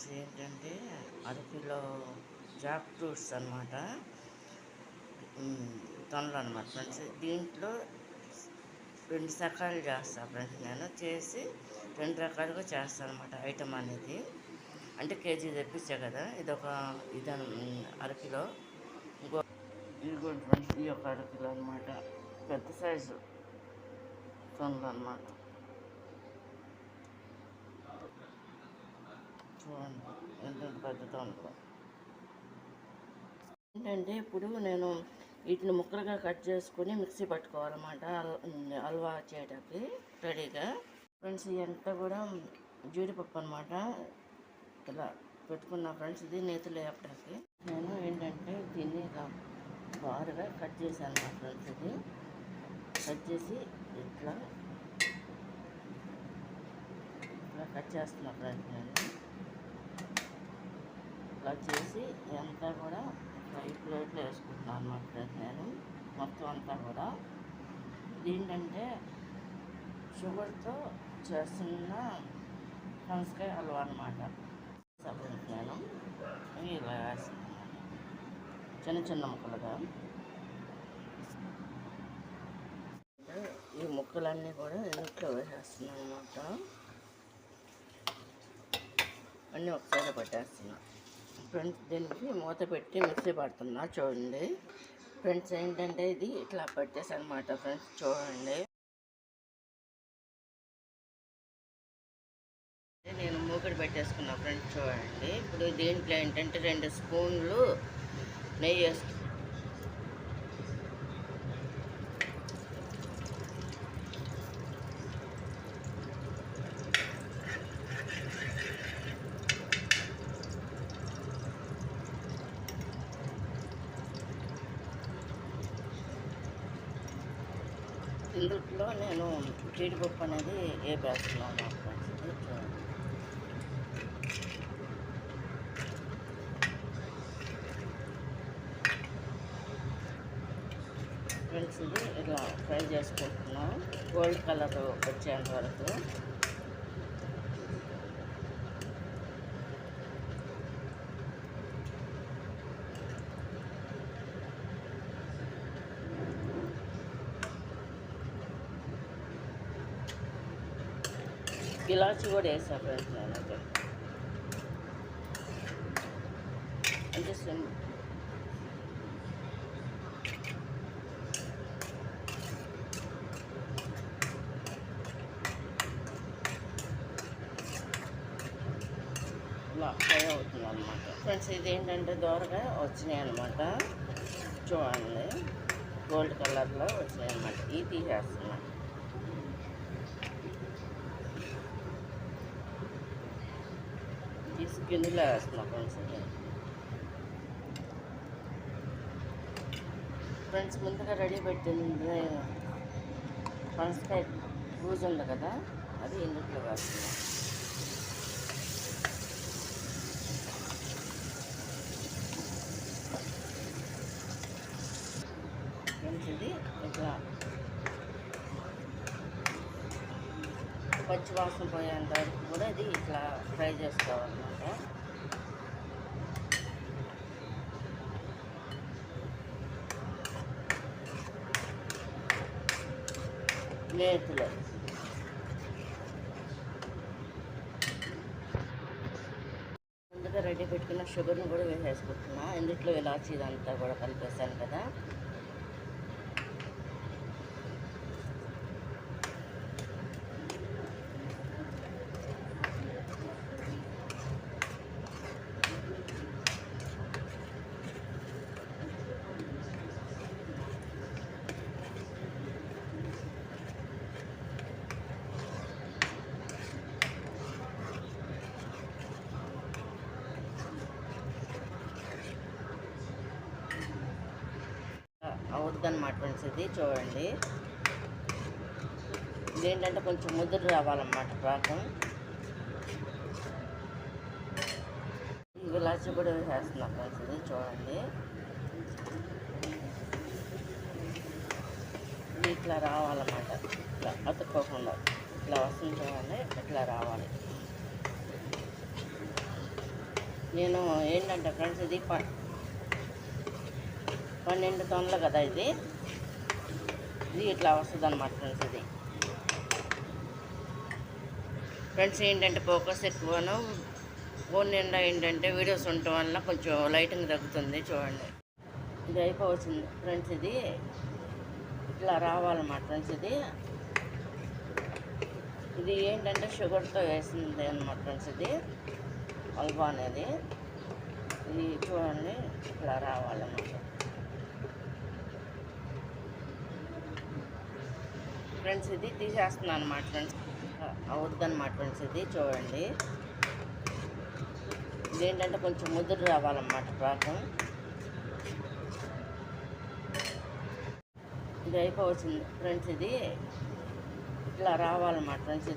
Friends ఏంటంటే అరకిలో Jack fruits అనమాట, తొనలు అనమాట ఫ్రెండ్స్. దీంట్లో 2 రకాలు చేస్తాను ఫ్రెండ్స్. నేను చేసి 2 రకాలుగా చేస్తాను అనమాట ఐటమ్ అనేది. అంటే కేజీ తెప్పించా కదా, ఇది అరకిలో. ఇంకో ఇదిగోండి ఫ్రెండ్స్, ఈ యొక్క అరకిలో అనమాట, పెద్ద సైజు తొనలు అనమాట. చూడండి ఎంత పెద్ద తొనలు. ఏంటంటే ఇప్పుడు నేను వీటిని ముక్కలుగా కట్ చేసుకుని మిక్సీ పట్టుకోవాలన్నమాట హల్వా చేయడానికి రెడీగా. ఫ్రెండ్స్ ఇదంతా కూడా జీడిపప్పు అనమాట, ఇలా పెట్టుకున్నా ఫ్రెండ్స్. ఇది నేతిలో వేపడానికి నేను ఏంటంటే దీన్ని ఇలా బారుగా కట్ చేశాను అన్నమాట ఫ్రెండ్స్. ఇది కట్ చేసి ఇట్లా కట్ చేస్తున్నా ఫ్రెండ్స్. నేను ఇలా చేసి ఇదంతా కూడా ఈ ప్లేట్లో వేసుకుంటున్నాను అన్నమాట ఫ్రెండ్స్. నేను మొత్తం అంతా కూడా ఇదేంటంటే షుగర్తో చేస్తున్న పనసకాయ హల్వా అనమాట. ఫ్రెండ్స్ నేను ఇలా వేస్తున్నాను చిన్న చిన్న ముక్కలుగా. ఈ ముక్కలన్నీ కూడా ఇంట్లో వేసేస్తున్నాను అనమాట. అన్నీ ఒకసారి పట్టేస్తున్నాను ఫ్రెండ్స్. దీనికి మూత పెట్టి మిక్సీ పడుతున్నా చూడండి ఫ్రెండ్స్. ఏంటంటే ఇది ఇట్లా పట్టేసి అనమాట ఫ్రెండ్స్. చూడండి నేను మూకడి పెట్టేసుకున్నా ఫ్రెండ్స్. చూడండి ఇప్పుడు దీంట్లో ఏంటంటే 2 స్పూన్లు నెయ్యి వేసుకున్నాను. ఇందులో నేను జీడిపప్పు అనేది వేపేస్తున్నాను ఫ్రెండ్స్. ఇది ఇలా ఫ్రై చేసుకుంటున్నాం గోల్డ్ కలర్ వచ్చేంత వరకు. ఇలాచి కూడా వేసాను ఫ్రెండ్స్. నేను అంటే ఇలా ఫ్రై అవుతుంది అనమాట ఫ్రెండ్స్. ఇది ఏంటంటే దోరగా వచ్చినాయి అనమాట. చూడండి గోల్డ్ కలర్లో వచ్చినాయి అనమాట. ఇది తీసేస్తున్నాను. తీసి గిన్నెలో వేస్తున్నా ఫ్రెండ్స్. ఫ్రెండ్స్ ముందుగా రెడీ పెట్టింది పనసకాయ లూజ్ ఉంది కదా, అది ఇందులో వేస్తున్నా. ఫ్రెండ్స్ ఇది ఇట్లా పచ్చి వాసన పోయేంత వరకు కూడా ఇది ఇట్లా ఫ్రై చేసుకోవాలన్నమాట. నేతిలో ముందుగా రెడీ పెట్టుకున్న షుగర్ని కూడా వేసేసుకుంటున్నా. ఇందులో ఇలాచి ఇదంతా కూడా కలిపేసాను కదా. అవుతుందన్నమాట ఫ్రెండ్స్. ఇది చూడండి ఇదేంటంటే కొంచెం ముద్ర రావాలన్నమాట పాకం. ఇలాచి కూడా వేసేస్తున్నా ఫ్రెండ్స్. ఇది చూడండి ఇట్లా రావాలన్నమాట. ఇట్లా అతుక్కోకుండా ఇట్లా వస్తుంది చూడండి, ఇట్లా రావాలి. నేను ఏంటంటే ఫ్రెండ్స్ ఇది 12 టన్నులు కదా ఇది ఇట్లా వస్తుంది అన్నమాట ఫ్రెండ్స్. ఇది ఫ్రెండ్స్ ఏంటంటే ఫోకస్ ఎక్కువను ఫోన్ నిండా ఏంటంటే వీడియోస్ ఉండటం వల్ల కొంచెం లైటింగ్ తగ్గుతుంది. చూడండి ఇది అయిపోవచ్చింది ఫ్రెండ్స్. ఇది ఇట్లా రావాలన్నమాట ఫ్రెండ్స్. ఇది ఏంటంటే షుగర్తో వేసింది అన్నమాట ఫ్రెండ్స్. ఇది హల్వా అనేది ఇది చూడండి ఇట్లా రావాలన్నమాట ఫ్రెండ్స్. ఇది తీసేస్తున్నాను అన్నమాట ఫ్రెండ్స్. అవుద్దన్నమాట ఫ్రెండ్స్. ఇది చూడండి ఇదేంటంటే కొంచెం ముదురు రావాలన్నమాట పాకం. ఇది అయిపోవచ్చింది ఫ్రెండ్స్. ఇది ఇట్లా రావాలన్నమాట ఫ్రెండ్స్.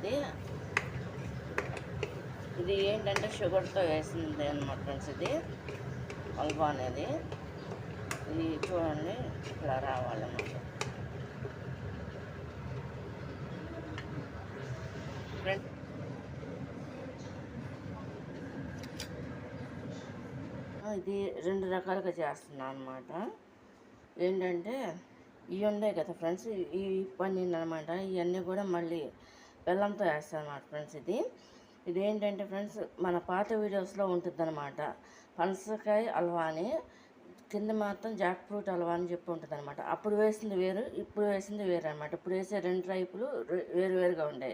ఇది ఏంటంటే షుగర్తో వేసింది అన్నమాట ఫ్రెండ్స్. ఇది హల్వా అనేది ఇది చూడండి ఇట్లా రావాలన్నమాట ఫ్రెండ్స్. ఇది 2 రకాలుగా చేస్తున్నాను అన్నమాట. ఏంటంటే ఇవి ఉన్నాయి కదా ఫ్రెండ్స్, ఈ పన్నీర్ అనమాట. ఇవన్నీ కూడా మళ్ళీ బెల్లంతో వేస్తాను అన్నమాట ఫ్రెండ్స్. ఇదేంటంటే ఫ్రెండ్స్ మన పాత వీడియోస్లో ఉంటుందన్నమాట. పనసకాయ హల్వా అని, కింద మాత్రం జాక్ ఫ్రూట్ హల్వా అని చెప్పి ఉంటుంది అనమాట. అప్పుడు వేసింది వేరు, ఇప్పుడు వేసింది వేరు అనమాట. ఇప్పుడు వేసే 2 టైపులు వేరువేరుగా ఉండే.